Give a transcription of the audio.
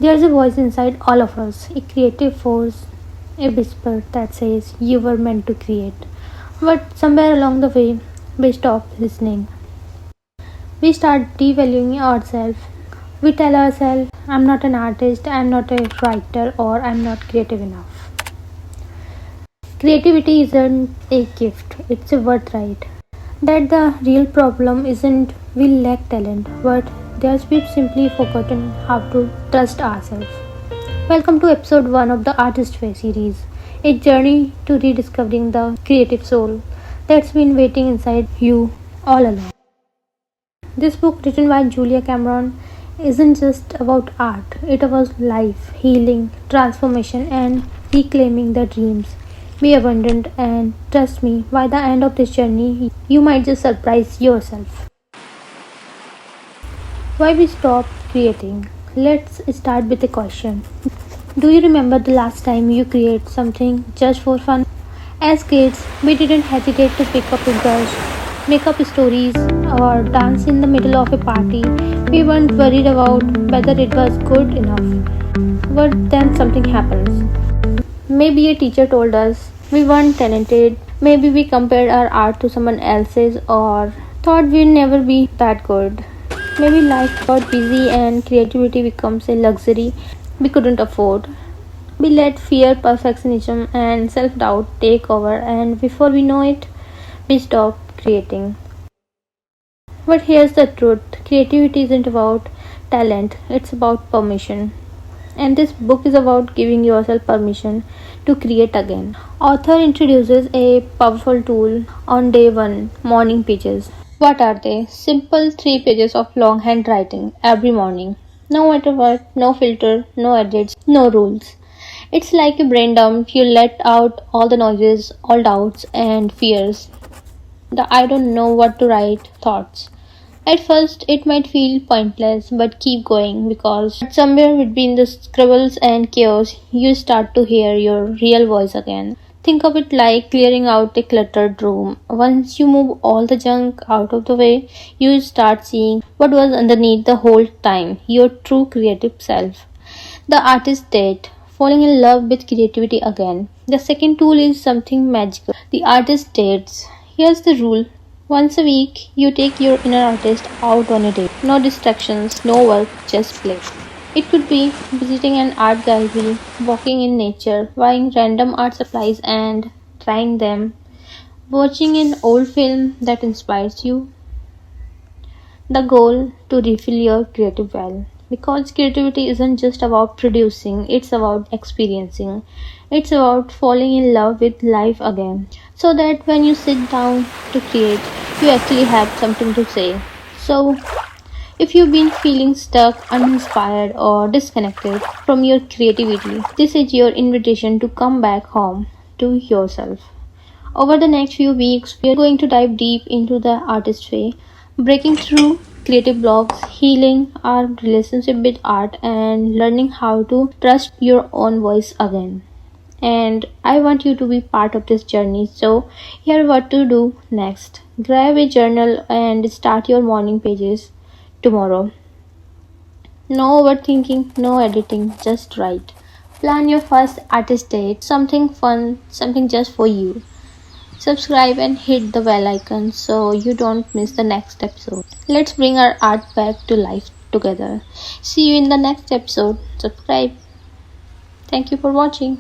There's a voice inside all of us, a creative force, a whisper that says you were meant to create. But somewhere along the way, we stop listening. We start devaluing ourselves. We tell ourselves, I'm not an artist, I'm not a writer, or I'm not creative enough. Creativity isn't a gift, it's a birthright. That the real problem isn't we lack talent, but there's we've simply forgotten how to trust ourselves. Welcome to episode 1 of the Artist Way series, a journey to rediscovering the creative soul that's been waiting inside you all along. This book, written by Julia Cameron, isn't just about art, it about life, healing, transformation, and reclaiming the dreams we abandoned. And trust me, by the end of this journey, you might just surprise yourself. Why we stop creating? Let's start with a question. Do you remember the last time you created something just for fun? As kids, we didn't hesitate to pick up a brush, make up stories, or dance in the middle of a party. We weren't worried about whether it was good enough. But then something happens. Maybe a teacher told us we weren't talented. Maybe we compared our art to someone else's or thought we'd never be that good. Maybe life got busy and creativity becomes a luxury we couldn't afford. We let fear, perfectionism, and self doubt take over, and before we know it, we stop creating. But here's the truth, creativity isn't about talent, it's about permission. And this book is about giving yourself permission to create again. Author introduces a powerful tool on day 1, morning pages. What are they? Simple 3 pages of longhand writing every morning. No matter what, no filter, no edits, no rules. It's like a brain dump. You let out all the noises, all doubts and fears. The I don't know what to write thoughts. At first, it might feel pointless, but keep going because somewhere between the scribbles and chaos, you start to hear your real voice again. Think of it like clearing out a cluttered room. Once you move all the junk out of the way, you start seeing what was underneath the whole time, your true creative self. The artist date, falling in love with creativity again. The second tool is something magical. The artist dates. Here's the rule. Once a week, you take your inner artist out on a date. No distractions, no work, just play. It could be visiting an art gallery, walking in nature, buying random art supplies and trying them, watching an old film that inspires you. The goal to refill your creative well. Because creativity isn't just about producing, it's about experiencing. It's about falling in love with life again. So that when you sit down to create, you actually have something to say. So, if you've been feeling stuck, uninspired, or disconnected from your creativity, this is your invitation to come back home to yourself. Over the next few weeks, we are going to dive deep into the artist way, breaking through creative blocks, healing our relationship with art, and learning how to trust your own voice again. And I want you to be part of this journey. So, here what to do next. Grab a journal and start your morning pages tomorrow. No overthinking, no editing, just write. Plan your first artist date, something fun, something just for you. Subscribe and hit the bell icon so you don't miss the next episode. Let's bring our art back to life together. See you in the next episode. Subscribe. Thank you for watching.